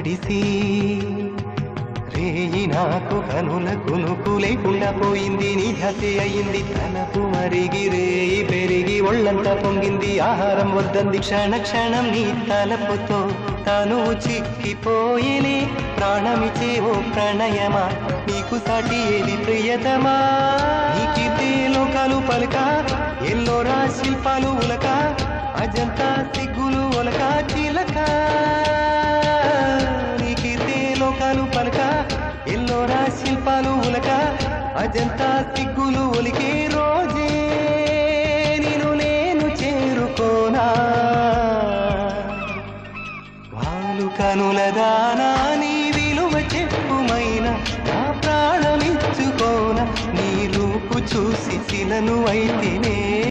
తడిసి రేయి నాకు కనుల కునుకు లేకుండా పోయింది. నీ ధ్యాసే అయింది తలపు మరిగి రేయి పెరిగి ఒళ్ళంతా పొంగింది. ఆహారం వద్దంది క్షణ క్షణం నీ తలపుతో తను చిక్కిపోయేనే. ప్రాణమిచే ఓ ప్రణయమా నీకు సాటి ఏది ప్రియతమా. నీకిదే లోకాలు పలక ఎల్లోరా శిల్పాలు ఉలక అజంతా సిగ్గులు ఒలక చిలక. నీకిదే లోకాలు పలక ఎల్లోరా శిల్పాలు ఉలక అజంతా సిగ్గులు ఒలికే రోజే నిన్ను నేను చేరుకోనా. వాలు కనుల దానా నీ విలువ చెప్పుమైన నా ప్రాణమిచ్చుకోన. నీ రూపు చూసి శిలను అయితేనే